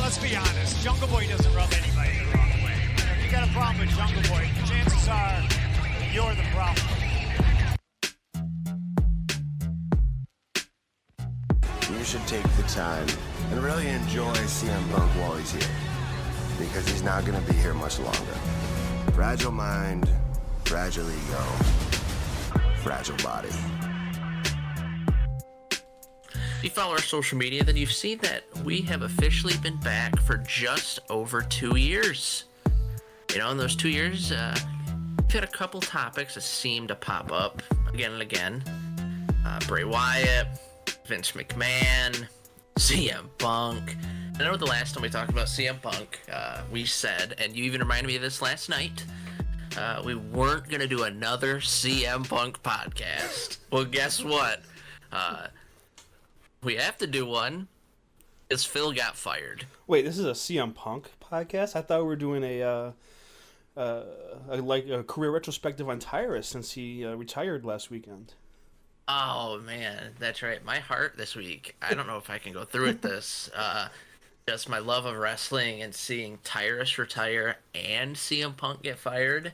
let's be honest. Jungle Boy doesn't rub anybody the wrong way. If you got a problem with Jungle Boy, chances are you're the problem. You should take the time and really enjoy CM Punk while he's here, because he's not going to be here much longer. Fragile mind, fragile ego, fragile body. If you follow our social media, then you've seen that we have officially been back for just over 2 years. You know, in those 2 years, we've had a couple topics that seem to pop up again and again. Bray Wyatt, Vince McMahon, CM Punk. I know the last time we talked about CM Punk, we said, and you even reminded me of this last night, we weren't going to do another CM Punk podcast. Well, guess what? We have to do one, because Phil got fired. Wait, this is a CM Punk podcast? I thought we were doing a career retrospective on Tyrus since he retired last weekend. Oh, man, that's right. My heart this week, I don't know if I can go through with this. Just my love of wrestling and seeing Tyrus retire and CM Punk get fired,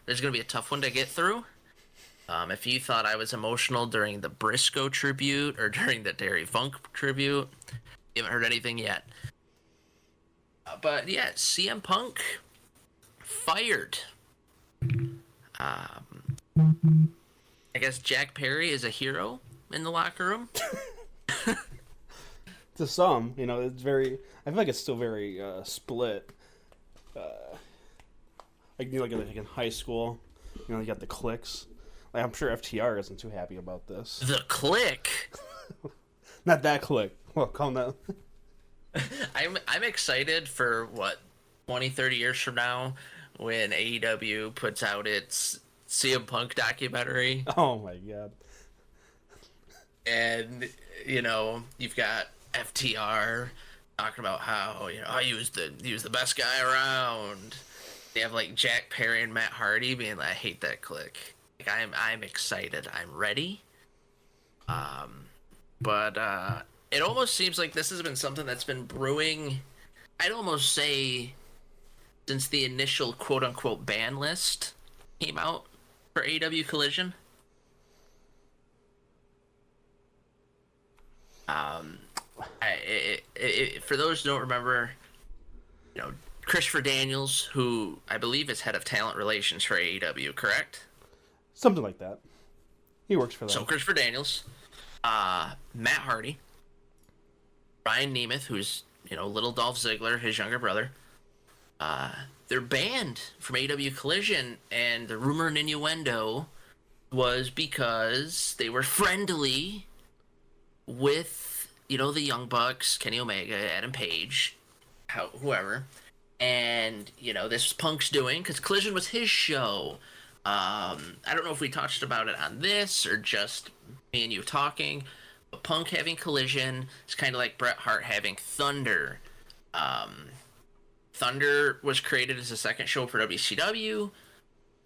there's going to be a tough one to get through. If you thought I was emotional during the Briscoe tribute or during the Terry Funk tribute, you haven't heard anything yet. But yeah, CM Punk fired. I guess Jack Perry is a hero in the locker room. To some, you know, it's very. I feel like it's still very split. Like you know, like in high school, you know, you got the cliques. Like I'm sure FTR isn't too happy about this. The clique. Not that clique. Well, calm down. I'm excited for 20, 30 years from now when AEW puts out its CM Punk documentary. Oh my god. And you know, you've got FTR talking about how, you know, he was the best guy around. They have like Jack Perry and Matt Hardy being like, I hate that clique. Like I'm excited. I'm ready. But it almost seems like this has been something that's been brewing, I'd almost say, since the initial quote unquote ban list came out for AEW Collision. For those who don't remember, you know, Christopher Daniels, who I believe is head of talent relations for AEW, correct? Something like that. He works for them. So Christopher Daniels, Matt Hardy, Ryan Nemeth, who's, you know, little Dolph Ziggler, his younger brother, they're banned from AEW Collision, and the rumor and innuendo was because they were friendly with, you know, the Young Bucks, Kenny Omega, Adam Page, whoever, and, you know, this was Punk's doing, because Collision was his show. I don't know if we touched about it on this, or just me and you talking, but Punk having Collision is kind of like Bret Hart having Thunder. Thunder was created as a second show for WCW.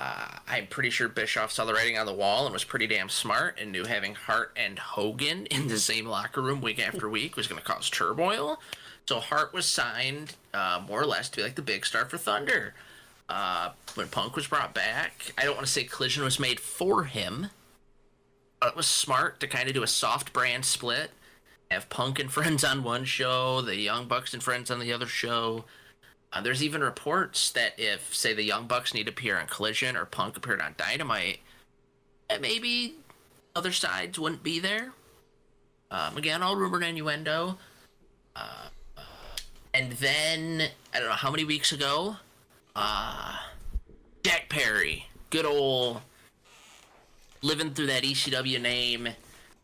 I'm pretty sure Bischoff saw the writing on the wall and was pretty damn smart and knew having Hart and Hogan in the same locker room week after week was going to cause turmoil. So Hart was signed more or less to be like the big star for Thunder. When Punk was brought back, I don't want to say Collision was made for him, but it was smart to kind of do a soft brand split. Have Punk and friends on one show, the Young Bucks and friends on the other show. There's even reports that if, say, the Young Bucks need to appear on Collision or Punk appeared on Dynamite, that maybe other sides wouldn't be there. Again, all rumor and innuendo. And then, I don't know how many weeks ago, Jack Perry, good old, living through that ECW name,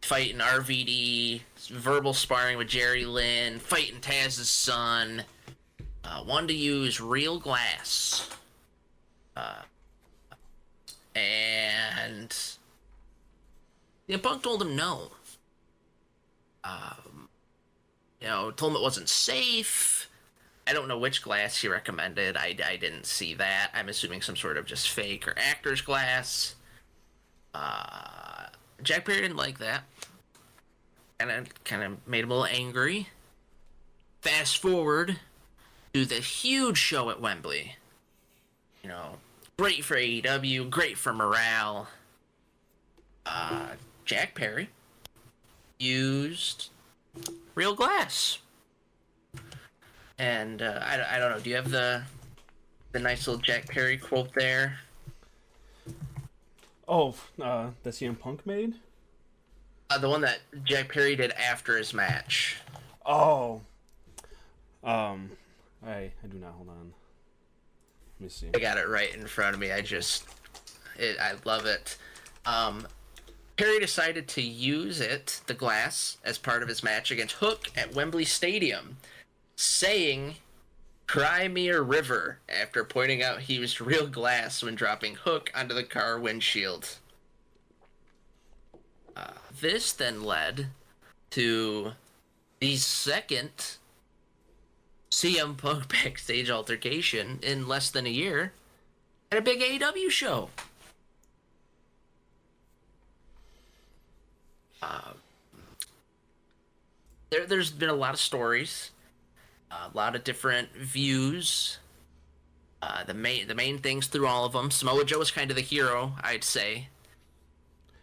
fighting RVD, verbal sparring with Jerry Lynn, fighting Taz's son, wanted to use real glass. And the Punk told him no. You know, told him it wasn't safe. I don't know which glass he recommended. I didn't see that. I'm assuming some sort of just fake or actor's glass. Jack Perry didn't like that. And it kind of made him a little angry. Fast forward to the huge show at Wembley. You know, great for AEW, great for morale. Jack Perry used real glass. And I don't know, do you have the nice little Jack Perry quote there? Oh, that CM Punk made? The one that Jack Perry did after his match. Oh. I do not. Hold on. Let me see. I got it right in front of me. I love it. Perry decided to use the glass, as part of his match against Hook at Wembley Stadium, saying, "Cry me a river," after pointing out he used real glass when dropping Hook onto the car windshield. This then led to the second CM Punk backstage altercation in less than a year at a big AEW show. There's been a lot of stories, a lot of different views. The main things through all of them, Samoa Joe is kind of the hero, I'd say.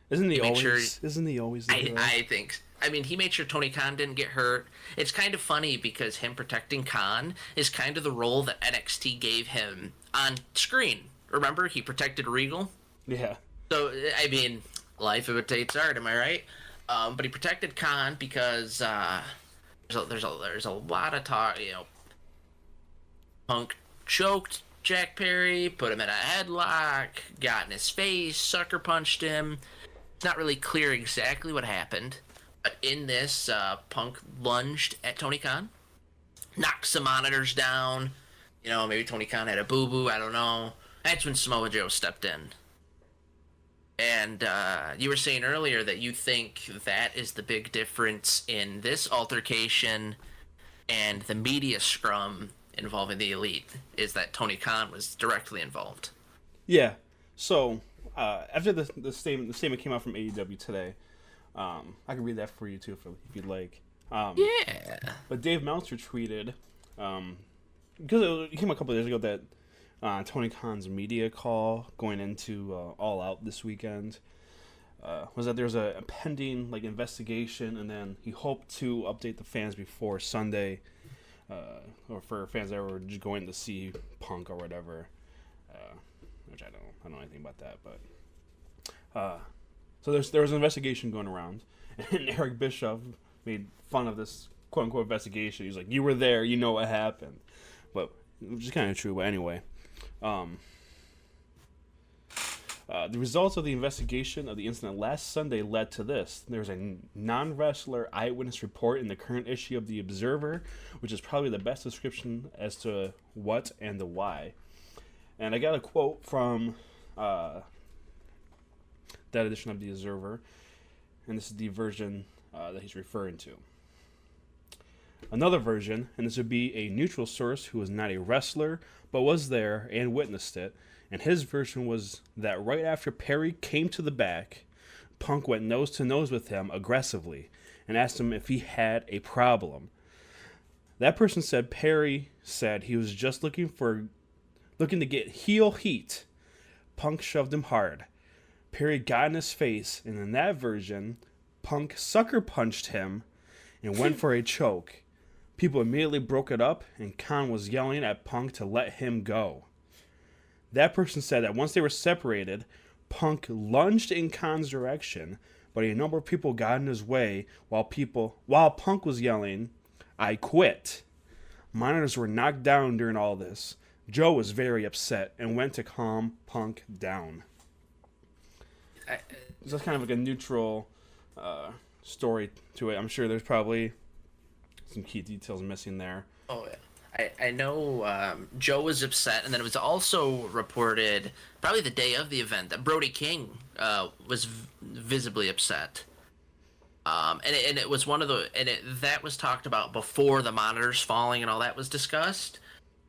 Isn't he always the hero? I think. I mean, he made sure Tony Khan didn't get hurt. It's kind of funny because him protecting Khan is kind of the role that NXT gave him on screen. Remember, he protected Regal? Yeah. So, I mean, life imitates art, am I right? But he protected Khan because there's a lot of talk, you know. Punk choked Jack Perry, put him in a headlock, got in his face, sucker punched him. It's not really clear exactly what happened, but in this, Punk lunged at Tony Khan, knocked some monitors down. You know, maybe Tony Khan had a boo-boo, I don't know. That's when Samoa Joe stepped in. And you were saying earlier that you think that is the big difference in this altercation and the media scrum involving the Elite, is that Tony Khan was directly involved. Yeah. So after the statement came out from AEW today, I can read that for you too if you'd like. Yeah. But Dave Meltzer tweeted, because it came a couple of days ago that Tony Khan's media call going into All Out this weekend was that there's a pending investigation, and then he hoped to update the fans before Sunday, or for fans that were just going to see Punk or whatever, which I don't know anything about that, but so there was an investigation going around, and Eric Bischoff made fun of this quote unquote investigation. He's like, "You were there, you know what happened," but which is kind of true. But anyway. The results of the investigation of the incident last Sunday led to this. There's a non-wrestler eyewitness report in the current issue of The Observer, which is probably the best description as to what and the why. And I got a quote from that edition of The Observer, and this is the version that he's referring to. Another version, and this would be a neutral source who was not a wrestler, but was there and witnessed it, and his version was that right after Perry came to the back, Punk went nose-to-nose with him aggressively and asked him if he had a problem. That person said Perry said he was just looking to get heel heat. Punk shoved him hard. Perry got in his face, and in that version, Punk sucker punched him and went for a choke. People immediately broke it up, and Khan was yelling at Punk to let him go. That person said that once they were separated, Punk lunged in Khan's direction, but a number of people got in his way while Punk was yelling, "I quit." Monitors were knocked down during all this. Joe was very upset and went to calm Punk down. So that's kind of like a neutral story to it. I'm sure there's probably some key details missing there. Oh, yeah. I know Joe was upset, and then it was also reported, probably the day of the event, that Brody King was visibly upset. And it was one of the... that was talked about before the monitors falling and all that was discussed.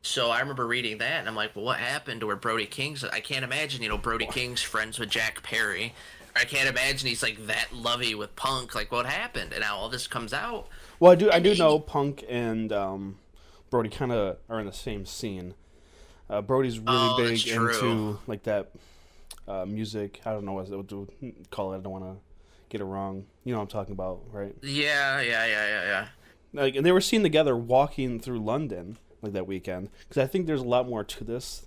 So I remember reading that, and I'm like, well, what happened to where Brody King's... I can't imagine, Brody King's friends with Jack Perry. I can't imagine he's like that lovey with Punk. Like, what happened? And now all this comes out. Well, I do know Punk and Brody kind of are in the same scene. Brody's really big into like that music. I don't know what to call it. I don't want to get it wrong. You know what I'm talking about, right? Yeah. Like, and they were seen together walking through London like that weekend. Because I think there's a lot more to this.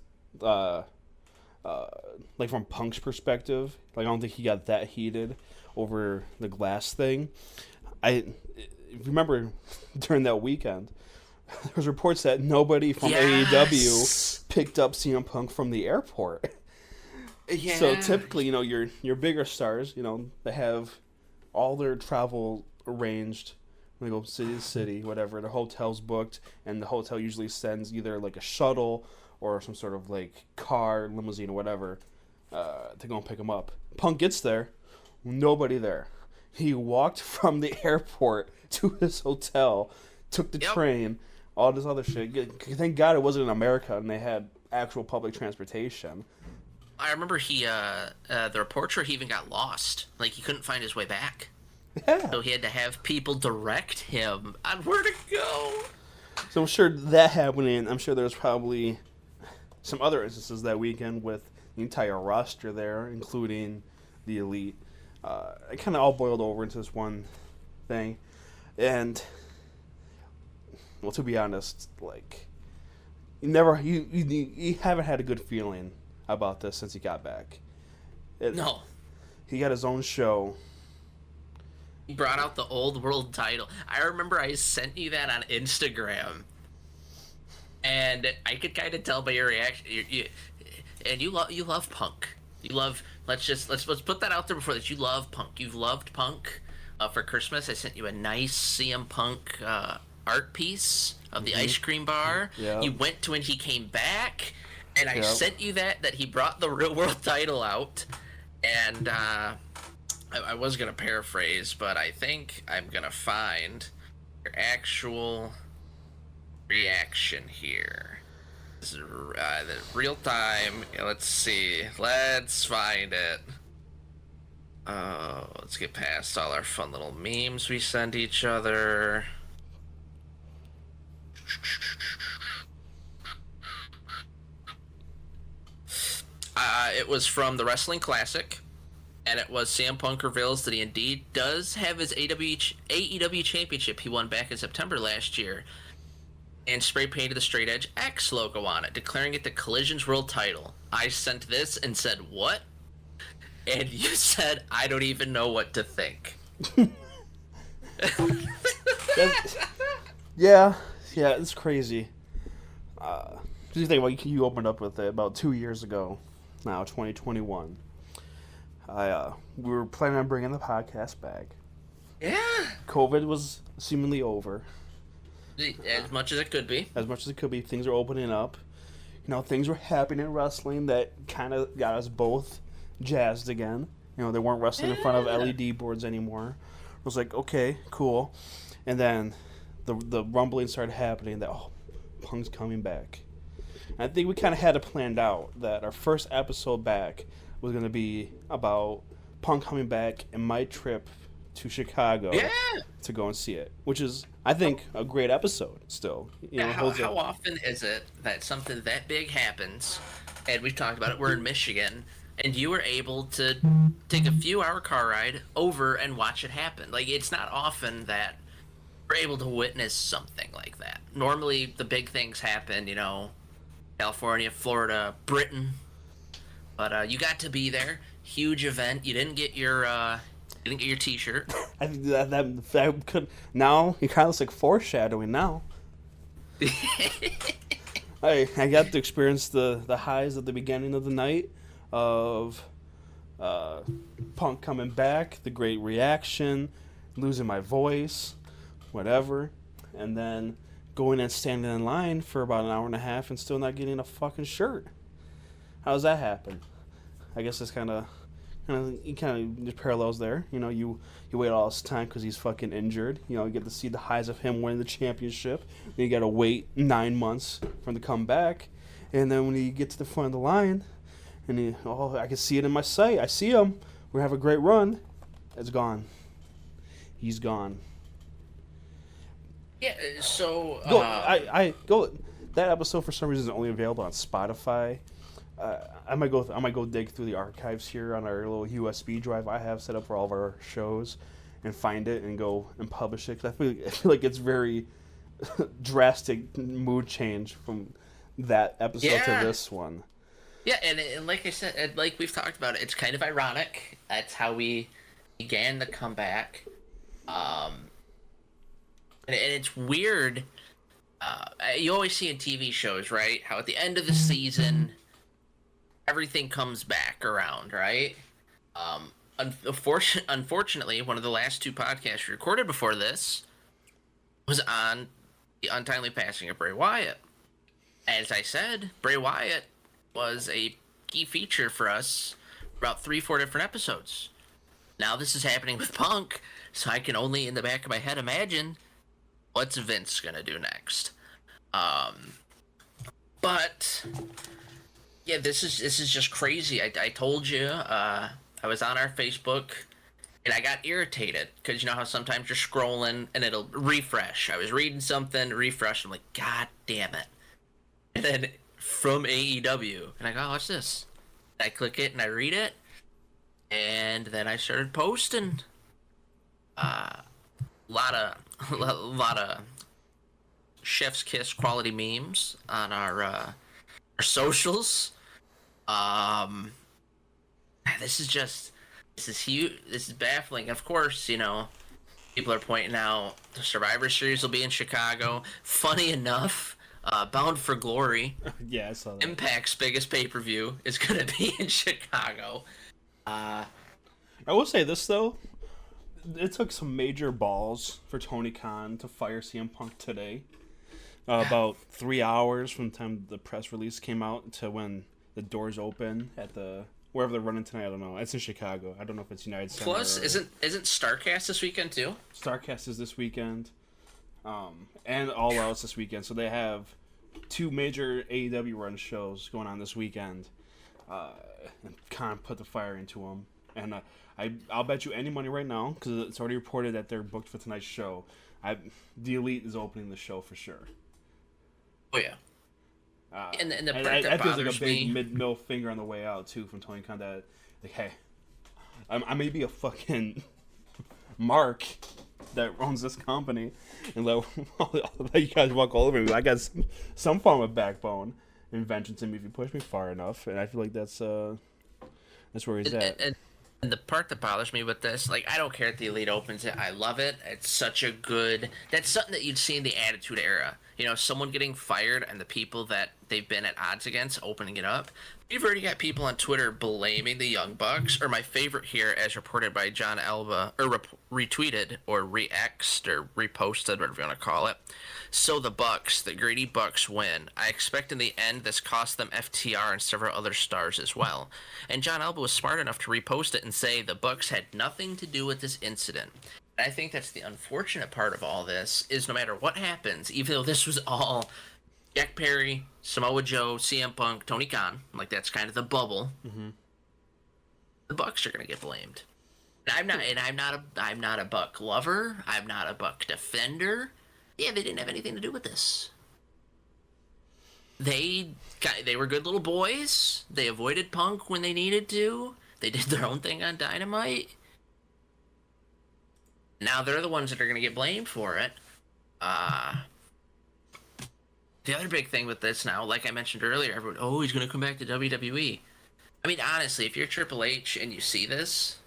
Like from Punk's perspective, like I don't think he got that heated over the glass thing. I remember during that weekend, there was reports that nobody from AEW picked up CM Punk from the airport. Yeah. So typically, you know, your bigger stars, you know, they have all their travel arranged. They go city to city, whatever. The hotel's booked, and the hotel usually sends either like a shuttle or some sort of like car, limousine, or whatever, to go and pick him up. Punk gets there, nobody there. He walked from the airport to his hotel, took the train, all this other shit. Thank God it wasn't in America and they had actual public transportation. I remember the reports were he even got lost. Like, he couldn't find his way back. Yeah. So he had to have people direct him on where to go. So I'm sure that happening. I'm sure there's probably some other instances that weekend with the entire roster there, including the Elite. It kind of all boiled over into this one thing. And, well, to be honest, like, you haven't had a good feeling about this since he got back. No. He got his own show. He brought out the old world title. I remember I sent you that on Instagram. And I could kind of tell by your reaction, you love Punk. You love. Let's put that out there before that. You love Punk. You've loved Punk. For Christmas, I sent you a nice CM Punk art piece of the ice cream bar. Yep. You went to when he came back, and I sent you that he brought the real world title out, and I was gonna paraphrase, but I think I'm gonna find your actual reaction here. This is the real time. Let's see. Let's find it. Let's get past all our fun little memes we send each other. It was from the Wrestling Classic, and it was CM Punk reveals that he indeed does have his AEW championship he won back in September last year, and spray painted the Straight Edge X logo on it, declaring it the Collision's world title. I sent this and said, "What?" And you said, "I don't even know what to think." Yeah, it's crazy. You think about you opened up with it about 2 years ago, now 2021. We were planning on bringing the podcast back. Yeah. COVID was seemingly over. As much as it could be. As much as it could be. Things are opening up. You know, things were happening in wrestling that kind of got us both jazzed again. You know, they weren't wrestling in front of LED boards anymore. It was like, okay, cool. And then the rumbling started happening that, Punk's coming back. And I think we kind of had it planned out that our first episode back was going to be about Punk coming back and my trip to Chicago to go and see it, which is, I think, a great episode still. You know, how often is it that something that big happens, and we've talked about it, we're in Michigan, and you were able to take a few-hour car ride over and watch it happen? Like, it's not often that we're able to witness something like that. Normally, the big things happen, you know, California, Florida, Britain. But you got to be there. Huge event. You didn't get your T-shirt. I think that could now. It kind of looks like foreshadowing now. I got to experience the highs at the beginning of the night of Punk coming back, the great reaction, losing my voice, whatever, and then going and standing in line for about an hour and a half and still not getting a fucking shirt. How does that happen? I guess it's kind of just parallels there. You know, you wait all this time because he's fucking injured. You know, you get to see the highs of him winning the championship. Then you got to wait 9 months for him to come back. And then when you get to the front of the line, and I can see it in my sight. I see him we have a great run. It's gone. He's gone. Yeah, so Go. I go. That episode for some reason is only available on Spotify. I might go dig through the archives here on our little USB drive I have set up for all of our shows, and find it and go and publish it. 'Cause I feel like it's very drastic mood change from that episode to this one. Yeah, and like I said, and like we've talked about it, it's kind of ironic. That's how we began the comeback. And it's weird. You always see in TV shows, right? How at the end of the season, everything comes back around, right? Unfortunately, one of the last two podcasts we recorded before this was on the untimely passing of Bray Wyatt. As I said, Bray Wyatt was a key feature for us for about 3-4 different episodes. Now this is happening with Punk, so I can only in the back of my head imagine what's Vince gonna do next. But yeah, this is just crazy. I told you, I was on our Facebook and I got irritated because you know how sometimes you're scrolling and it'll refresh. I was reading something, refresh. I'm like, God damn it! And then from AEW, and I go, oh, what's this? And I click it and I read it, and then I started posting. Lot of chef's kiss quality memes on our socials. This is huge. This is baffling. Of course, you know, people are pointing out the Survivor Series will be in Chicago. Funny enough, Bound for Glory, Yeah, I saw that. Impact's biggest pay-per-view, is gonna be in Chicago. I will say this though, it took some major balls for Tony Khan to fire CM Punk today. About 3 hours from the time the press release came out to when the doors open at the wherever they're running tonight. I don't know. It's in Chicago. I don't know if it's United Center. Plus, isn't Starrcast this weekend too? Starrcast is this weekend, and All Out's this weekend. So they have two major AEW run shows going on this weekend. And Khan put the fire into them, and I'll bet you any money right now because it's already reported that they're booked for tonight's show. The Elite is opening the show for sure. Oh yeah. And the part I that feel like a bothers big me, middle finger on the way out too from Tony Khan that like, hey, I may be a fucking mark that owns this company and let you guys walk all over me. I got some form of backbone and vengeance in me if you push me far enough, and I feel like that's where he's at. and the part that bothers me with this, like, I don't care if the Elite opens it. I love it. It's such a good. That's something that you'd see in the Attitude Era. You know, someone getting fired and the people that they've been at odds against opening it up. You've already got people on Twitter blaming the Young Bucks, or my favorite here, as reported by John Alba, or retweeted, or re-xed, or reposted, whatever you want to call it. So the Bucks, the greedy Bucks win. I expect in the end this cost them FTR and several other stars as well. And John Alba was smart enough to repost it and say the Bucks had nothing to do with this incident. And I think that's the unfortunate part of all this, is no matter what happens, even though this was all Jack Perry, Samoa Joe, CM Punk, Tony Khan, like that's kind of the bubble. Mm-hmm. The Bucks are gonna get blamed. And I'm not a Buck lover. I'm not a Buck defender. Yeah, they didn't have anything to do with this. They were good little boys. They avoided Punk when they needed to. They did their own thing on Dynamite. Now they're the ones that are gonna get blamed for it. The other big thing with this now, like I mentioned earlier, everyone, oh, he's going to come back to WWE. I mean, honestly, if you're Triple H and you see this,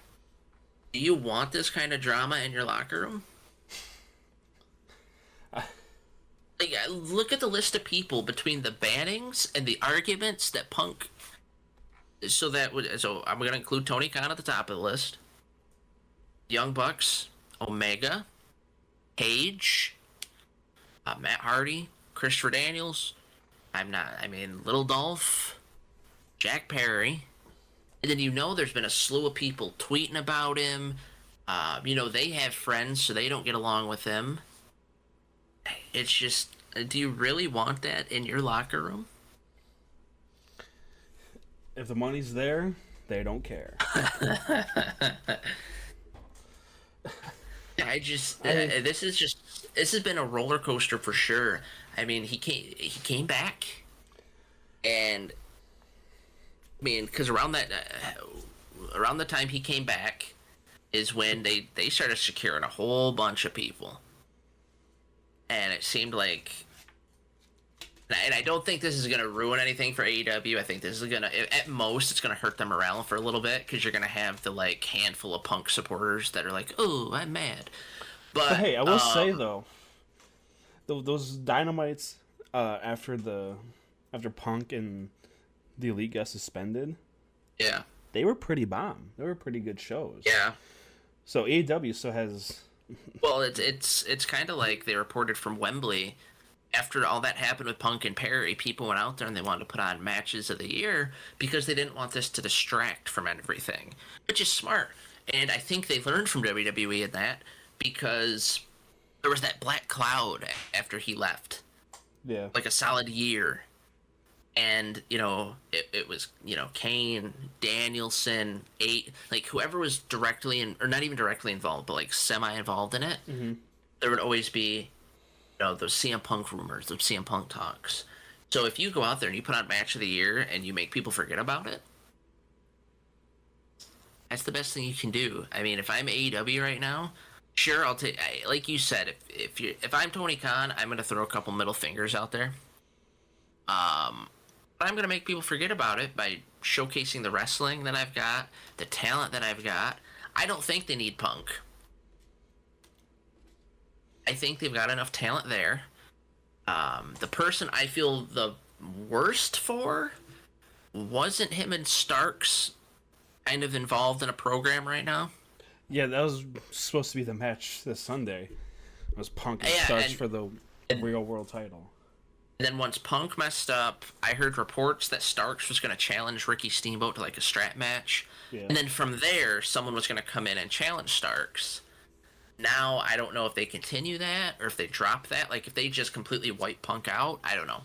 do you want this kind of drama in your locker room? Like, look at the list of people between the bannings and the arguments that Punk... So I'm going to include Tony Khan at the top of the list. Young Bucks, Omega, Page, Matt Hardy, Christopher Daniels, Little Dolph, Jack Perry, and then there's been a slew of people tweeting about him. They have friends, so they don't get along with him. It's just, do you really want that in your locker room? If the money's there, They don't care. This has been a roller coaster for sure. I mean, he came back, and I mean, because around the time he came back is when they started securing a whole bunch of people, and it seemed like. And I don't think this is going to ruin anything for AEW. I think this is going to, at most, it's going to hurt the morale for a little bit because you're going to have the, like, handful of Punk supporters that are like, oh, I'm mad. But hey, I will say, though, those Dynamites after Punk and the Elite got suspended, yeah, they were pretty bomb. They were pretty good shows. Yeah. So AEW still has... Well, it's kind of like they reported from Wembley. After all that happened with Punk and Perry, people went out there and they wanted to put on matches of the year because they didn't want this to distract from everything, which is smart. And I think they learned from WWE in that because there was that black cloud after he left. Yeah. Like a solid year. And, it was, Kane, Danielson, like whoever was directly, or not even directly involved, but like semi-involved in it, there would always be those CM Punk rumors, those CM Punk talks. So if you go out there and you put on match of the year and you make people forget about it, that's the best thing you can do. I mean, if I'm AEW right now, sure, I'll take. Like you said, if I'm Tony Khan, I'm gonna throw a couple middle fingers out there. But I'm gonna make people forget about it by showcasing the wrestling that I've got, the talent that I've got. I don't think they need Punk. I think they've got enough talent there. The person I feel the worst for wasn't him and Starks kind of involved in a program right now. Yeah, that was supposed to be the match this Sunday. It was Punk and Starks for the real world title. And then once Punk messed up, I heard reports that Starks was going to challenge Ricky Steamboat to like a strap match. Yeah. And then from there, someone was going to come in and challenge Starks. Now, I don't know if they continue that or if they drop that. Like, if they just completely wipe Punk out, I don't know.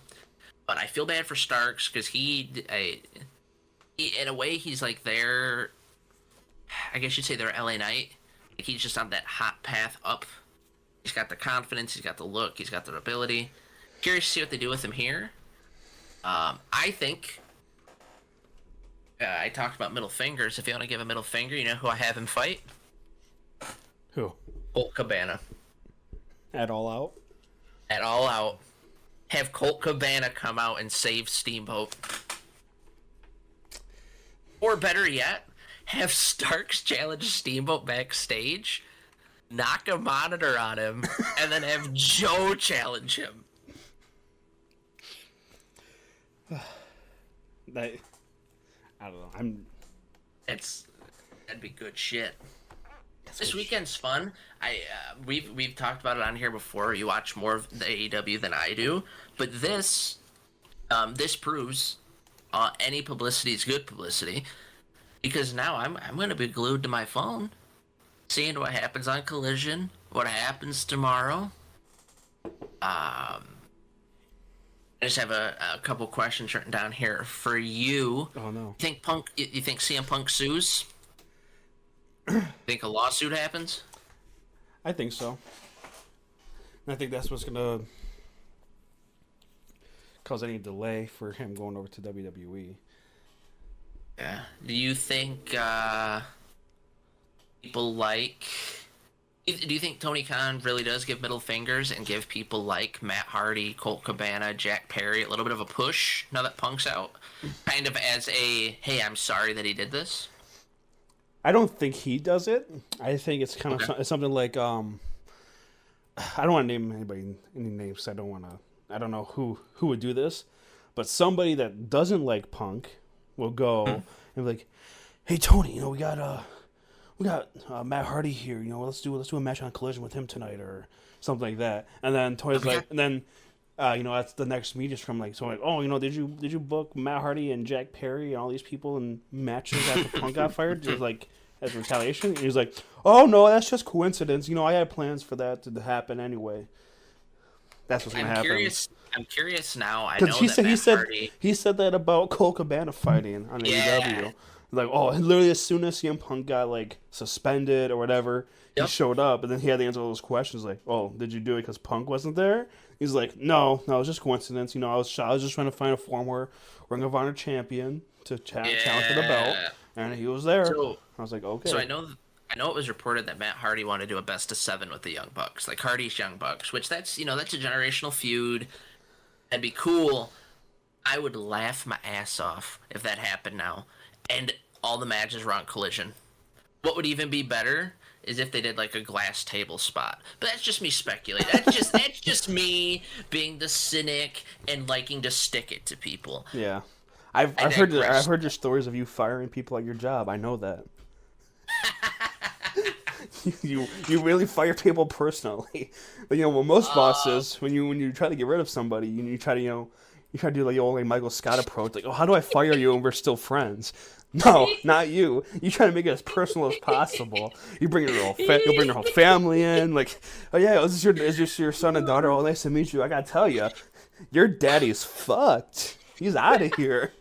But I feel bad for Starks because he, in a way, he's like their, I guess you'd say their LA Knight. Like, he's just on that hot path up. He's got the confidence, he's got the look, he's got the ability. Curious to see what they do with him here. I think, I talked about middle fingers. If you want to give a middle finger, you know who I have him fight? Who? Colt Cabana. At All Out? At All Out. Have Colt Cabana come out and save Steamboat. Or better yet, have Starks challenge Steamboat backstage, knock a monitor on him, and then have Joe challenge him. I don't know. That'd be good shit. This weekend's fun. We've talked about it on here before. You watch more of the AEW than I do, but this proves any publicity is good publicity, because now I'm going to be glued to my phone, seeing what happens on Collision, what happens tomorrow. I just have a couple questions written down here for you. Oh no! You think CM Punk sues? Think a lawsuit happens? I think so. And I think that's what's gonna cause any delay for him going over to WWE. Yeah. Do you think people like? Do you think Tony Khan really does give middle fingers and give people like Matt Hardy, Colt Cabana, Jack Perry a little bit of a push now that Punk's out? Kind of as a, hey, I'm sorry that he did this? I don't think he does it. I think it's kind of something like, I don't want to name any names. I don't know who would do this, but somebody that doesn't like Punk will go and be like, hey, Tony, we got Matt Hardy here. Let's do a match on Collision with him tonight or something like that. And then Tony's like, and then that's the next media from like, so like, oh, did you book Matt Hardy and Jack Perry and all these people in matches after Punk got fired, just like as retaliation? And he's like, oh no, that's just coincidence. I had plans for that to happen anyway. That's what's gonna I'm happen. curious. I'm curious now. I Because know that Matt Hardy. he said that about Cole Cabana fighting on Yeah. AEW. Like, oh, literally as soon as CM Punk got like suspended or whatever, he Yep. showed up, and then he had to answer all those questions. Like, oh, did you do it because Punk wasn't there? He's like, no, it was just coincidence. You know, I was just trying to find a former Ring of Honor champion to challenge for the belt, Yeah. and he was there. So, I was like, okay. so I know it was reported that Matt Hardy wanted to do a best of 7 with the Young Bucks, like Hardy's Young Bucks, which that's a generational feud. That'd be cool. I would laugh my ass off if that happened now, and all the matches were on Collision. What would even be better is if they did like a glass table spot. But that's just me speculating. That's just me being the cynic and liking to stick it to people. Yeah, I've heard your stories of you firing people at your job. I know that. you really fire people personally. But most bosses, when you try to get rid of somebody, you try to do like the old Michael Scott approach, like, oh, how do I fire you and we're still friends? No, not you. You try to make it as personal as possible. You bring you'll bring your whole family in. Like, oh yeah, is this your son and daughter? Oh, nice to meet you. I gotta tell you, your daddy's fucked. He's out of here.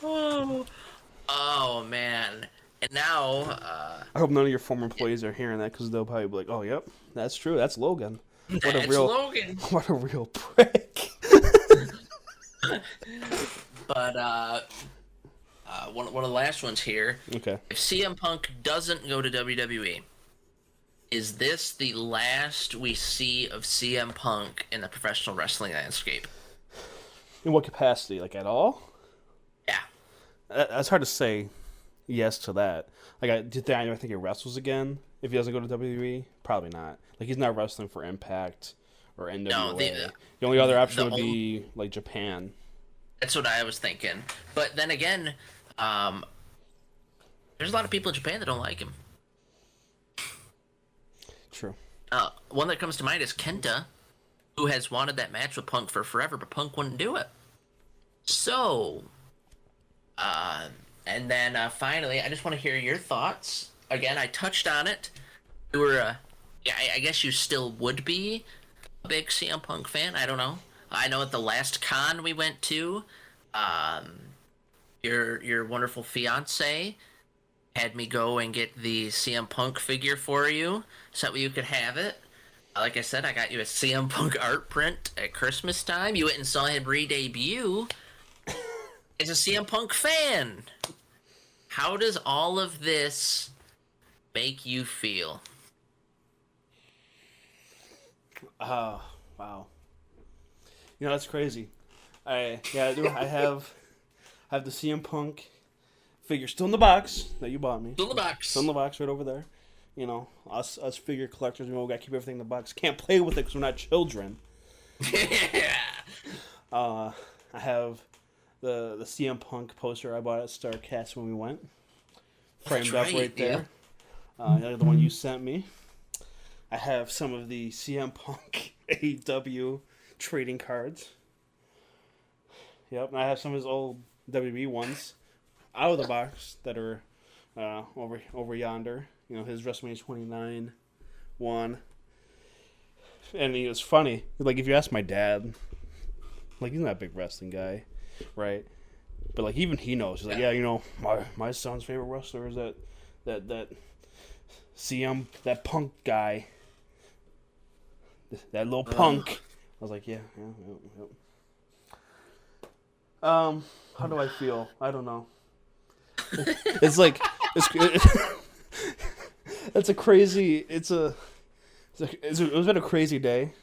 Oh man. And now, I hope none of your former employees are hearing that, because they'll probably be like, "Oh, yep, that's true. That's Logan. that's Logan. What a real prick." But one of the last ones here. Okay. If CM Punk doesn't go to WWE, is this the last we see of CM Punk in the professional wrestling landscape? In what capacity? Like, at all? Yeah. That's hard to say. Yes to that. Like, I think he wrestles again if he doesn't go to WWE. Probably not. Like, he's not wrestling for Impact or NWA. No, the only other option would be like Japan. That's what I was thinking. But then again, there's a lot of people in Japan that don't like him. True. One that comes to mind is Kenta, who has wanted that match with Punk for forever, but Punk wouldn't do it. So, and then finally, I just want to hear your thoughts. Again, I touched on it. You were, I guess you still would be a big CM Punk fan. I don't know. I know at the last con we went to, your wonderful fiance had me go and get the CM Punk figure for you, so that you could have it. Like I said, I got you a CM Punk art print at Christmas time. You went and saw him re-debut as a CM Punk fan. How does all of this make you feel? Oh, wow. That's crazy. I have the CM Punk figure still in the box that you bought me. Still in the box. Still in the box right over there. Us figure collectors, we gotta keep everything in the box. Can't play with it because we're not children. Yeah. I have the CM Punk poster I bought at StarCast when we went, framed up right there. The one you sent me. I have some of the CM Punk AEW trading cards. Yep, and I have some of his old WWE ones out of the box that are over yonder. His WrestleMania 29 one. And it was funny. Like, if you ask my dad, like, he's not a big wrestling guy, right? But like, even he knows. He's like, yeah, my son's favorite wrestler is that CM, that Punk guy, that little Punk. I was like, yeah. How do I feel? I don't know. It's like it's been a crazy day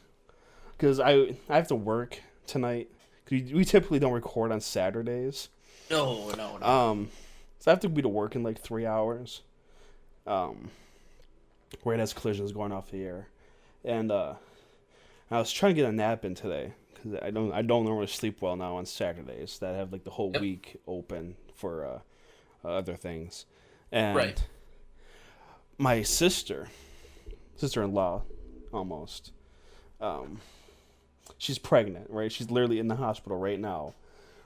because I have to work tonight. We typically don't record on Saturdays. No. So I have to be to work in like 3 hours. Right as Collision's going off the air, and I was trying to get a nap in today because I don't normally sleep well now on Saturdays that have like the whole week open for other things, and right. My sister-in-law, almost, she's pregnant, right? She's literally in the hospital right now,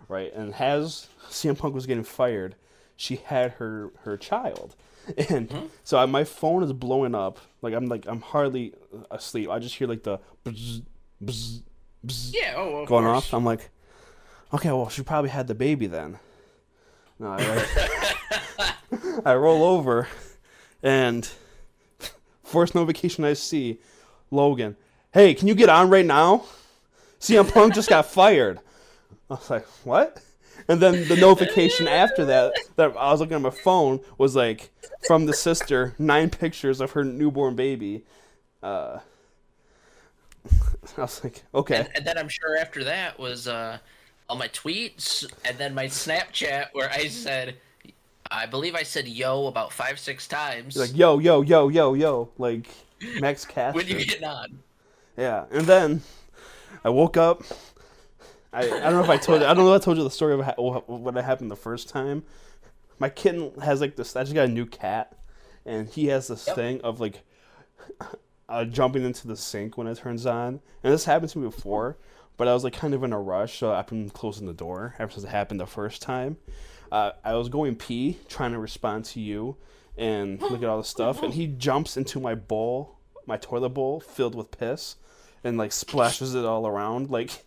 right? And as CM Punk was getting fired, she had her child. And so my phone is blowing up. I'm hardly asleep. I just hear like the bzz, bzz, bzz Yeah, going course. off. I'm like, okay, well, she probably had the baby then. No, I roll over, and first notification I see, Logan, hey, can you get on right now? CM Punk just got fired. I was like, what? And then the notification after that I was looking at my phone was like, from the sister, 9 pictures of her newborn baby. I was like, okay. And then I'm sure after that was all my tweets, and then my Snapchat where I believe I said yo about 5-6 times. You're like, yo, yo, yo, yo, yo, like Max Caster. When you getting on? Yeah, and then I woke up. I don't know if I told you. I don't know if I told you the story of what happened the first time. My kitten has like this. I just got a new cat, and he has this thing of like jumping into the sink when it turns on. And this happened to me before, but I was like kind of in a rush, so I've been closing the door ever since it happened the first time. I was going pee, trying to respond to you, and look at all the stuff, and he jumps into my bowl, my toilet bowl filled with piss, and like splashes it all around. Like,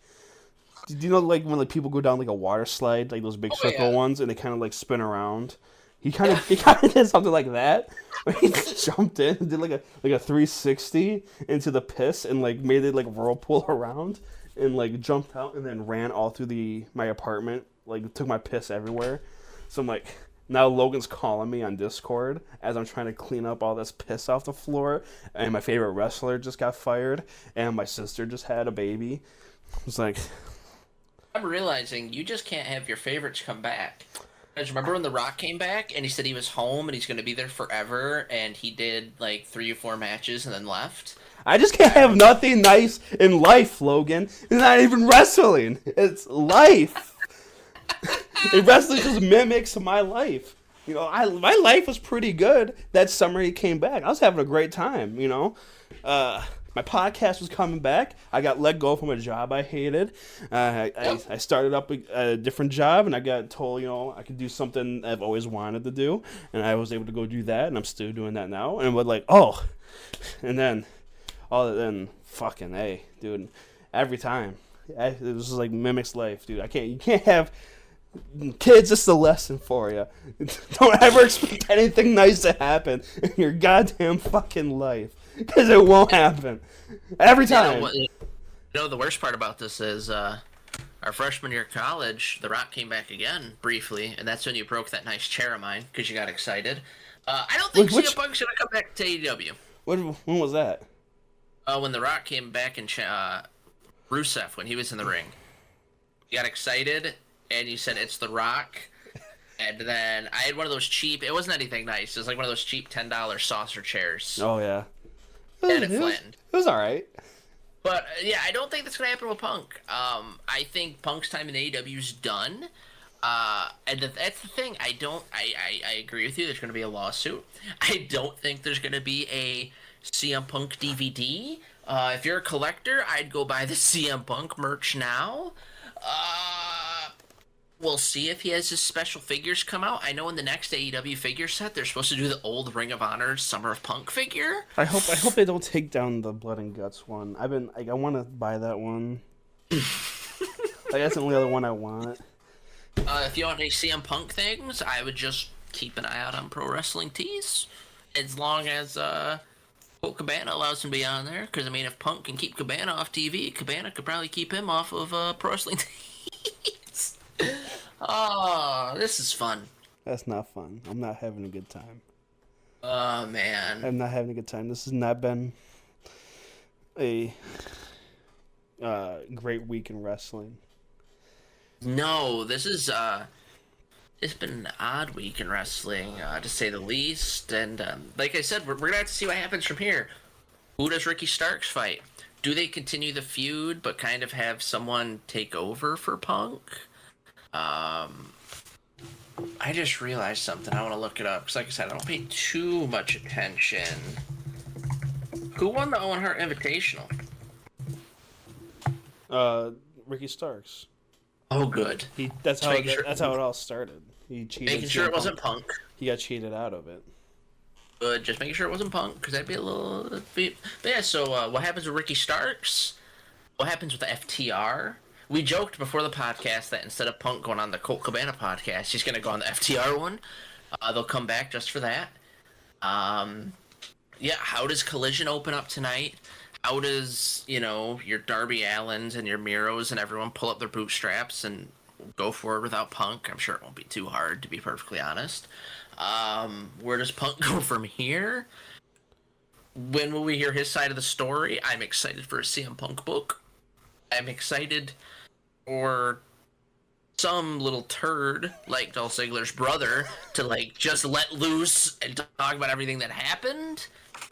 do you know like when like people go down like a water slide, like those big circle ones, and they kind of like spin around? He kind of did something like that. He jumped in and did like a 360 into the piss and like made it like whirlpool around and like jumped out and then ran all through my apartment, like took my piss everywhere. So I'm like, now Logan's calling me on Discord as I'm trying to clean up all this piss off the floor, and my favorite wrestler just got fired, and my sister just had a baby. It's like, I'm realizing you just can't have your favorites come back. Because remember when The Rock came back and he said he was home and he's going to be there forever, and he did like 3 or 4 matches and then left? I just can't have nothing nice in life, Logan. It's not even wrestling. It's life. And wrestling just mimics my life. You know, my life was pretty good that summer he came back. I was having a great time, you know. My podcast was coming back. I got let go from a job I hated. I started up a different job, and I got told, you know, I could do something I've always wanted to do, and I was able to go do that, and I'm still doing that now. And we're like, oh, and then, fucking hey, dude, every time, it was just like mimics life, dude. You can't have. Kids, it's a lesson for you. Don't ever expect anything nice to happen in your goddamn fucking life, because it won't happen. Every time. You know, the worst part about this is our freshman year of college, The Rock came back again briefly, and that's when you broke that nice chair of mine because you got excited. I don't think CM Punk's gonna come back to AEW. When was that? When The Rock came back in Rusev, when he was in the ring. You got excited, and you said, it's The Rock. And then I had one of those cheap, it wasn't anything nice, it was like one of those cheap $10 saucer chairs. Oh, yeah. And it flattened. It was alright. But, yeah, I don't think that's going to happen with Punk. I think Punk's time in AEW's done. And that's the thing. I agree with you. There's going to be a lawsuit. I don't think there's going to be a CM Punk DVD. If you're a collector, I'd go buy the CM Punk merch now. We'll see if he has his special figures come out. I know in the next AEW figure set, they're supposed to do the old Ring of Honor Summer of Punk figure. I hope they don't take down the Blood and Guts one. I want to buy that one. That's the only other one I want. If you want any CM Punk things, I would just keep an eye out on Pro Wrestling Tees. As long as Colt Cabana allows him to be on there. Because, I mean, if Punk can keep Cabana off TV, Cabana could probably keep him off of Pro Wrestling Tees. Oh, this is fun. That's not fun. I'm not having a good time. Oh, man. I'm not having a good time. This has not been a great week in wrestling. No, this is it's been an odd week in wrestling, to say the least. And like I said, we're gonna have to see what happens from here. Who does Ricky Starks fight? Do they continue the feud, but kind of have someone take over for Punk? I just realized something. I want to look it up because, like I said, I don't pay too much attention. Who won the Owen Hart Invitational? Ricky Starks. Oh, good. That's how making sure- that's how it all started. He cheated. Making sure CM it wasn't Punk. Punk. He got cheated out of it. Good. Just making sure it wasn't Punk, because that'd be a little. But yeah. So what happens with Ricky Starks? What happens with the FTR? We joked before the podcast that instead of Punk going on the Colt Cabana podcast, he's gonna go on the FTR one. They'll come back just for that. Yeah. How does Collision open up tonight? How does your Darby Allins and your Miros and everyone pull up their bootstraps and go forward without Punk? I'm sure it won't be too hard, to be perfectly honest. Where does Punk go from here? When will we hear his side of the story? I'm excited for a CM Punk book. I'm excited for some little turd like Dolph Ziggler's brother to just let loose and talk about everything that happened.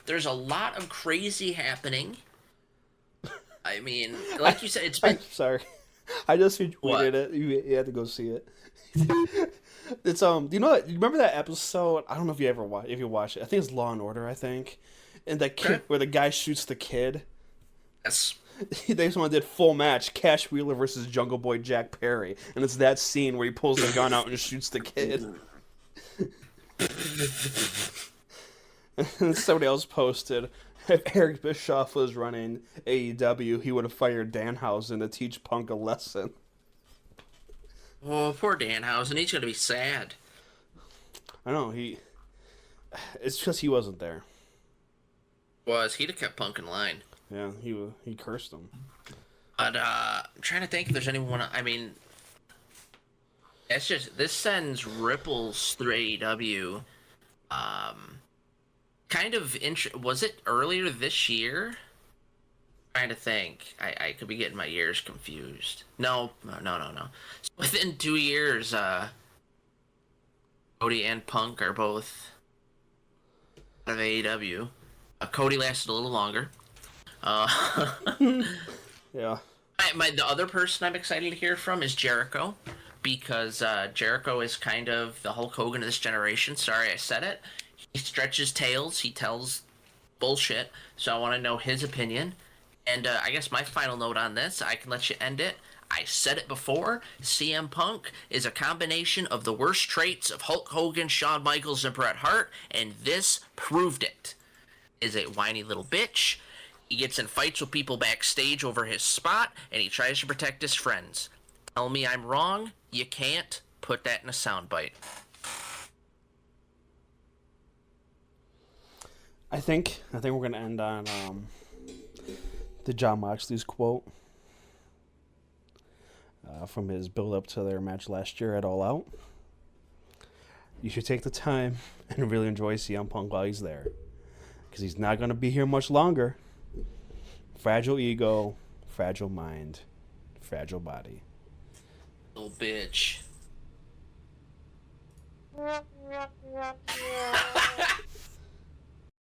There's a lot of crazy happening. I mean, like you said, it's been... I'm sorry. I just retweeted What? it. You had to go see it. It's you know what? You remember that episode? I don't know if you ever watched it. I think it's Law and Order. I think, and that kid where the guy shoots the kid. Yes. They just did full match Cash Wheeler versus Jungle Boy Jack Perry, and it's that scene where he pulls the gun out and shoots the kid. And somebody else posted, if Eric Bischoff was running AEW, he would have fired Danhausen to teach Punk a lesson. Oh, poor Danhausen. He's going to be sad. I know, it's because he wasn't there. He'd have kept Punk in line. Yeah, he cursed him. But I'm trying to think if there's anyone... I mean, this sends ripples through AEW. Was it earlier this year? Trying to think. I could be getting my years confused. No. So within 2 years, Cody and Punk are both out of AEW. Cody lasted a little longer. Yeah. The other person I'm excited to hear from is Jericho, because Jericho is kind of the Hulk Hogan of this generation. Sorry I said it. He stretches tails. He tells bullshit. So I want to know his opinion. And I guess my final note on this, I can let you end it. I said it before. CM Punk is a combination of the worst traits of Hulk Hogan, Shawn Michaels, and Bret Hart, and this proved it. Is a whiny little bitch. He gets in fights with people backstage over his spot, and he tries to protect his friends. Tell me I'm wrong. You can't. Put that in a soundbite. I think we're gonna end on the Jon Moxley's quote from his build up to their match last year at All Out. You should take the time and really enjoy CM Punk while he's there, because he's not gonna be here much longer. Fragile ego, fragile mind, fragile body. Little bitch.